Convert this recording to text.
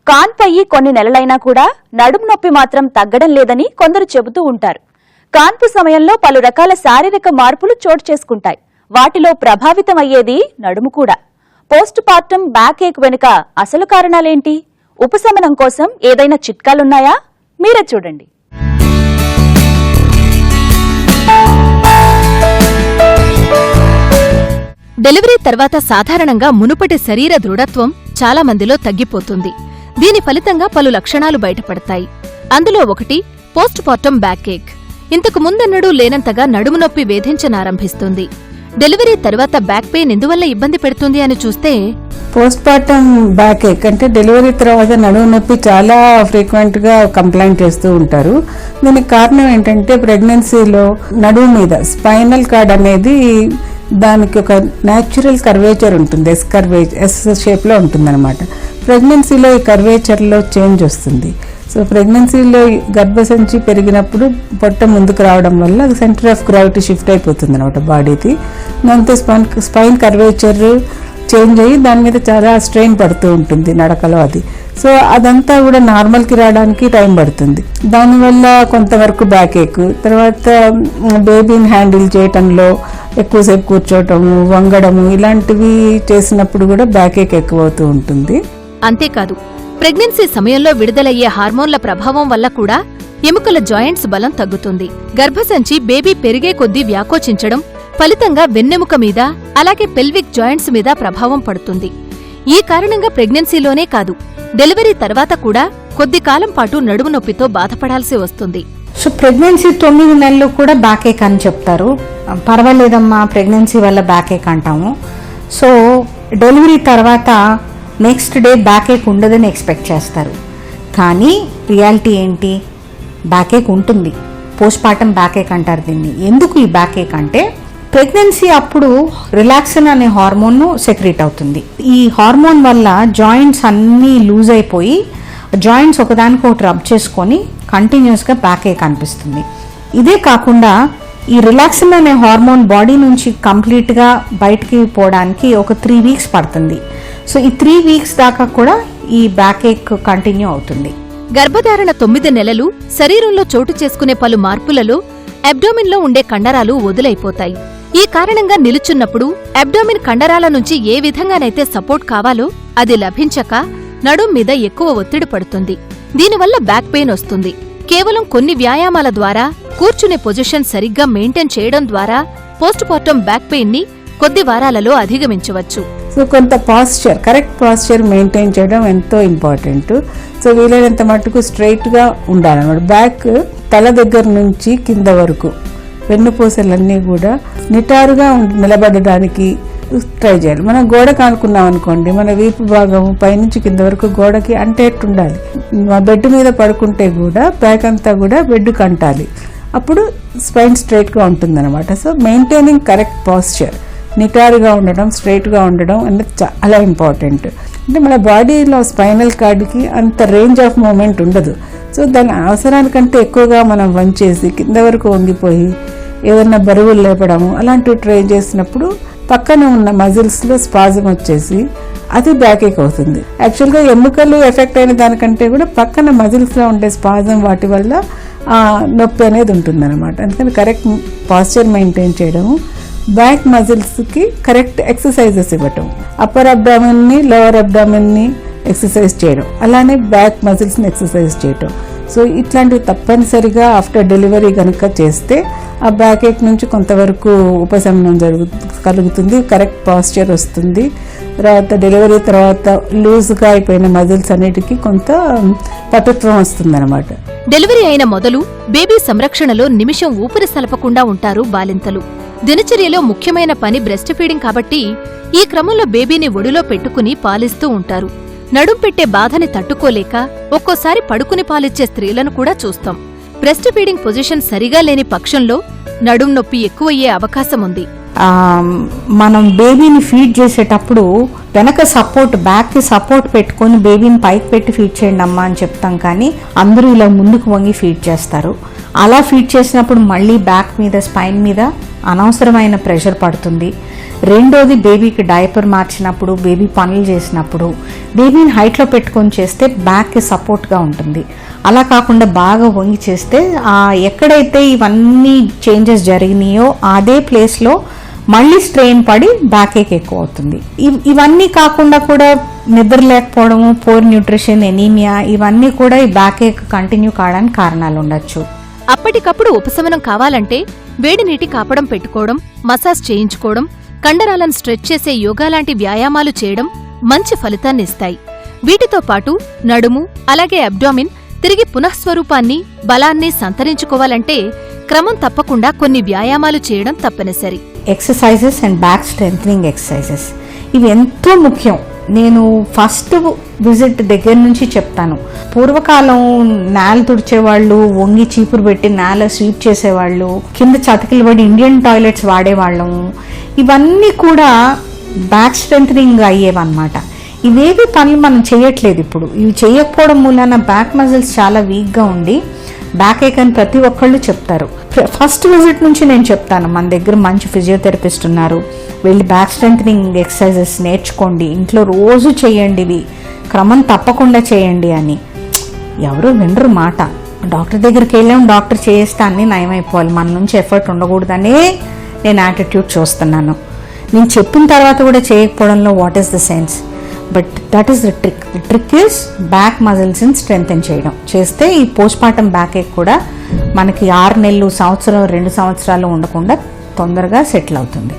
కాన్పయ్యి కొన్ని నెలలైనా కూడా నడుము నొప్పి మాత్రం తగ్గడం లేదని కొందరు చెబుతూ ఉంటారు. కాన్పు సమయంలో పలు రకాల శారీరక మార్పులు చోటు చేసుకుంటాయి. వాటిలో ప్రభావితం అయ్యేది నడుము కూడా. పోస్ట్ పార్టం బ్యాక్ ఏక్ వెనుక అసలు కారణాలేంటి? ఉపశమనం కోసం ఏదైనా చిట్కాలున్నాయా? మీరే చూడండి. డెలివరీ తర్వాత సాధారణంగా మునుపటి శరీర దృఢత్వం చాలా మందిలో తగ్గిపోతుంది. దీని ఫలితంగా పలు లక్షణాలు బయటపడతాయి. అందులో ఒకటి పోస్ట్ పార్టం బ్యాక్ ఏక్. ఇంతకు ముందెన్నడూ లేనంతగా నడుము నొప్పి వేధించనారంభిస్తుంది. డెలివరీ తర్వాత బ్యాక్ పెయిన్ ఎందువల్ల ఇబ్బంది పెడుతుంది అని చూస్తే, పోస్ట్ పార్టం బ్యాక్ ఏక్ అంటే డెలివరీ తర్వాత నడుము నొప్పి చాలా ఫ్రీక్వెంట్ గా కంప్లైంట్ చేస్తూ ఉంటారు. దీనికి కారణం ఏంటంటే ప్రెగ్నెన్సీలో నడుము మీద స్పైనల్ కార్డ్ అనేది దానికి ఒక న్యాచురల్ కర్వేచర్ ఉంటుంది. ఎస్ షేప్ లో ఉంటుంది అనమాట. ప్రెగ్నెన్సీలో ఈ కర్వేచర్ లో చేంజ్ వస్తుంది. సో ప్రెగ్నెన్సీలో గర్భసంచి పెరిగినప్పుడు పొట్ట ముందుకు రావడం వల్ల సెంటర్ ఆఫ్ గ్రావిటీ షిఫ్ట్ అయిపోతుంది అనమాట బాడీకి. దాంతో స్పైన్ కర్వేచర్ చేంజ్ అయ్యి దాని మీద చాలా స్ట్రెయిన్ పడుతూ ఉంటుంది నడకలో అది. సో అదంతా కూడా నార్మల్కి రావడానికి టైం పడుతుంది. దానివల్ల కొంతవరకు బ్యాక్ ఏక్, తర్వాత బేబీని హ్యాండిల్ చేయటంలో ఎక్కువసేపు కూర్చోవటము, వంగడము ఇలాంటివి చేసినప్పుడు కూడా బ్యాక్ ఏక్ ఎక్కువ అవుతూ ఉంటుంది. అంతేకాదు, ప్రెగ్నెన్సీ సమయంలో విడుదలయ్యే హార్మోన్ల ప్రభావం వల్ల కూడా ఎముకల జాయింట్స్ బలం తగ్గుతుంది. గర్భసంచి బేబీ పెరిగే కొద్దీ వ్యాకోచించడం ఫలితంగా వెన్నెముక మీద, అలాగే పెల్విక్ జాయింట్స్ మీద ప్రభావం పడుతుంది. ఈ కారణంగా ప్రెగ్నెన్సీలోనే కాదు, డెలివరీ తర్వాత కూడా కొద్ది కాలం పాటు నడుము నొప్పితో బాధపడాల్సి వస్తుంది. సో ప్రెగ్నెన్సీ 9 నెలలు కూడా బ్యాక్ ఏక్ అని చెప్తారు. పర్వాలేదమ్మా, ప్రెగ్నెన్సీ వల్ల బ్యాక్ ఏక్ అంటాము. సో డెలివరీ తర్వాత నెక్స్ట్ డే బ్యాక్ ఏక్ ఉండదని ఎక్స్పెక్ట్ చేస్తారు. కానీ రియాలిటీ ఏంటి? బ్యాక్ ఏక్ ఉంటుంది. పోస్ట్ పార్టం బ్యాక్ ఏక్ అంటారు దీన్ని. ఎందుకు ఈ బ్యాక్ ఏక్ అంటే, ప్రెగ్నెన్సీ అప్పుడు రిలాక్సిన్ అనే హార్మోన్ సెక్రీట్ అవుతుంది. ఈ హార్మోన్ వల్ల జాయింట్స్ అన్నీ లూజ్ అయిపోయి జాయింట్స్ ఒకదానికొకటి రబ్ చేసుకొని కంటిన్యూస్గా బ్యాక్ ఏక్ అనిపిస్తుంది. ఇదే కాకుండా ఈ రిలాక్సిన్ అనే హార్మోన్ బాడీ నుంచి కంప్లీట్గా బయటికి పోవడానికి ఒక 3 వీక్స్ పడుతుంది. సో ఈ 3 వీక్స్ దాకా కూడా ఈ బ్యాక్ ఏక్ కంటిన్యూ అవుతుంది. గర్భధారణ 9 నెలలు శరీరంలో చోటు చేసుకునే పలు మార్పులలో అబ్డోమిన్ లో ఉండే కండరాలు వదులైపోతాయి. ఈ కారణంగా నిలుచున్నప్పుడు అబ్డోమిన్ కండరాల నుంచి ఏ విధంగానైతే సపోర్ట్ కావాలో అది లభించక నడుం మీద ఎక్కువ ఒత్తిడి పడుతుంది. దీనివల్ల బ్యాక్ పెయిన్ వస్తుంది. కేవలం కొన్ని వ్యాయామాల ద్వారా, కూర్చునే పొజిషన్ సరిగ్గా మెయింటైన్ చేయడం ద్వారా పోస్ట్ పార్టం బ్యాక్ పెయిన్ ని కొద్ది వారాలలో అధిగమించవచ్చు. సో కొంత పాస్చర్, కరెక్ట్ పాస్చర్ మెయింటైన్ చేయడం ఎంతో ఇంపార్టెంట్. సో వీలైనంత మట్టుకు స్ట్రైట్ గా ఉండాలన్నమాట. బ్యాక్ తల దగ్గర నుంచి కింద వరకు వెన్నుపూసలన్నీ కూడా నిటారుగా నిలబడడానికి ట్రై చేయాలి. మనం గోడకు అనుకున్నాం అనుకోండి, మన వీపు భాగం పైనుంచి కింద వరకు గోడకి అంటేట్టు ఉండాలి. బెడ్ మీద పడుకుంటే కూడా బ్యాక్ అంతా కూడా బెడ్కి అంటాలి. అప్పుడు స్పైన్ స్ట్రైట్ గా ఉంటుంది అనమాట. సో మెయింటైనింగ్ కరెక్ట్ పాస్చర్, నిటారుగా ఉండడం, స్ట్రైట్ గా ఉండడం అనేది చాలా ఇంపార్టెంట్. అంటే మన బాడీలో స్పైనల్ కార్డ్కి అంత రేంజ్ ఆఫ్ మూమెంట్ ఉండదు. సో దాని అవసరానికంటే ఎక్కువగా మనం వంచేసి కింద వరకు వంగిపోయి ఏదన్నా బరువులు లేపడము అలాంటివి ట్రై చేసినప్పుడు పక్కన ఉన్న మజిల్స్ లో స్పాజం వచ్చేసి అది బ్యాక్ ఏక్ అవుతుంది. యాక్చువల్గా ఎముకలు ఎఫెక్ట్ అయిన దానికంటే కూడా పక్కన మజిల్స్ లో ఉండే స్పాజం వాటి వల్ల నొప్పి అనేది ఉంటుంది అనమాట. అందుకని కరెక్ట్ పాస్చర్ మెయింటైన్ చేయడము, బ్యాక్ మజిల్స్ కి కరెక్ట్ ఎక్సర్సైజెస్ ఇవ్వటం, అప్పర్ అబ్డామిన్ ని లోవర్ అబ్డామిన్ ని ఎక్సర్సైజ్ చేయడం, అలానే బ్యాక్ మజిల్స్ ని ఎక్సర్సైజ్ చేయటం. సో ఇట్లాంటివి తప్పనిసరిగా ఆఫ్టర్ డెలివరీ కనుక చేస్తే ఆ బ్యాక్ ఏక్ నుంచి కొంతవరకు ఉపశమనం కలుగుతుంది. కరెక్ట్ పాస్చర్ వస్తుంది. తర్వాత డెలివరీ తర్వాత లూజ్గా అయిపోయిన మజిల్స్ అన్నిటికీ కొంత పటుత్వం వస్తుంది అనమాట. డెలివరీ అయిన మొదలు బేబీ సంరక్షణలో నిమిషం ఊపిరి సలపకుండా ఉంటారు బాలింతలు. దినచర్యలో ముఖ్యమైన పని బ్రెస్ట్ ఫీడింగ్ కాబట్టి ఈ క్రమంలో బేబీని ఒడిలో పెట్టుకుని పాలిస్తూ ఉంటారు. నడుం పెట్టే బాధని తట్టుకోలేక ఒక్కోసారి పడుకుని పాలిచ్చే స్త్రీలను కూడా చూస్తాం. బ్రెస్ట్ ఫీడింగ్ పొజిషన్ సరిగా లేని పక్షంలో నడుం నొప్పి ఎక్కువయ్యే అవకాశం ఉంది. మనం బేబీని ఫీడ్ చేసేటప్పుడు వెనక సపోర్ట్, బ్యాక్ కి సపోర్ట్ పెట్టుకొని బేబీని పైకి పెట్టి ఫీడ్ చేయండి అమ్మా అని చెప్తాం. కానీ అందరూ ఇలా ముందుకు వంగి ఫీడ్ చేస్తారు. అలా ఫీడ్ చేసినప్పుడు మళ్ళీ బ్యాక్ మీద, స్పైన్ మీద అనవసరమైన ప్రెషర్ పడుతుంది. రెండోది బేబీకి డైపర్ మార్చినప్పుడు, బేబీ పనులు చేసినప్పుడు బేబీని హైట్లో పెట్టుకొని చేస్తే బ్యాక్కి సపోర్ట్గా ఉంటుంది. అలా కాకుండా బాగా వంగి చేస్తే ఎక్కడైతే ఇవన్నీ చేంజెస్ జరిగినాయో అదే ప్లేస్లో మళ్ళీ స్ట్రెయిన్ పడి బ్యాక్ ఏక్ ఎక్కువ అవుతుంది. ఇవన్నీ కాకుండా కూడా నిద్ర లేకపోవడము, పోర్ న్యూట్రిషన్, ఎనీమియా, ఇవన్నీ కూడా ఈ బ్యాక్ ఏక్ కంటిన్యూ కావడానికి కారణాలు ఉండొచ్చు. అప్పటికప్పుడు ఉపశమనం కావాలంటే వేడి నీటి కాపడం పెట్టుకోవడం, మసాజ్ చేయించుకోవడం, కండరాలను స్ట్రెచ్ చేసే యోగా లాంటి వ్యాయామాలు చేయడం మంచి ఫలితాన్నిస్తాయి. వీటితో పాటు నడుము అలాగే అబ్డామిన్ తిరిగి పునఃస్వరూపాన్ని, బలాన్ని సంతరించుకోవాలంటే క్రమం తప్పకుండా కొన్ని వ్యాయామాలు చేయడం తప్పనిసరి. Exercises and back strengthening exercises ఇవి ఎంతో ముఖ్యం. నేను ఫస్ట్ విజిట్ దగ్గర నుంచి చెప్తాను. పూర్వకాలం నేల తుడిచేవాళ్ళు, వంగి చీపురు పెట్టి నేల స్వీప్ చేసేవాళ్ళు, కింద చతికిలు పడి ఇండియన్ టాయిలెట్స్ వాడేవాళ్ళము. ఇవన్నీ కూడా బ్యాక్ స్ట్రెంథనింగ్ అయ్యేవన్నమాట. ఇవేవి పనులు మనం చేయట్లేదు ఇప్పుడు. ఇవి చేయకపోవడం మూలాన బ్యాక్ మజిల్స్ చాలా వీక్గా ఉండి బ్యాక్ ఏక్ అని ప్రతి ఒక్కళ్ళు చెప్తారు. ఫస్ట్ విజిట్ నుంచి నేను చెప్తాను, మన దగ్గర మంచి ఫిజియోథెరపిస్ట్ ఉన్నారు, వెళ్ళి బ్యాక్ స్ట్రెంథనింగ్ ఎక్సర్సైజెస్ నేర్చుకోండి, ఇంట్లో రోజు చేయండి, ఇవి క్రమం తప్పకుండా చేయండి అని. ఎవరు వినరు మాట. డాక్టర్ దగ్గరికి వెళ్ళాం, డాక్టర్ చేస్తే అన్నీ నయమైపోవాలి, మన నుంచి ఎఫర్ట్ ఉండకూడదనే నేను యాటిట్యూడ్ చూస్తున్నాను. నేను చెప్పిన తర్వాత కూడా చేయకపోవడంలో what is the sense? But that is the trick. The trick is back మజిల్స్ని స్ట్రెంథెన్ చేయడం. చేస్తే ఈ పోస్ట్ పార్టం బ్యాక్ ఏక్ కూడా మనకి 6 నెలలు, సంవత్సరం, 2 సంవత్సరాలు ఉండకుండా తొందరగా సెటిల్ అవుతుంది.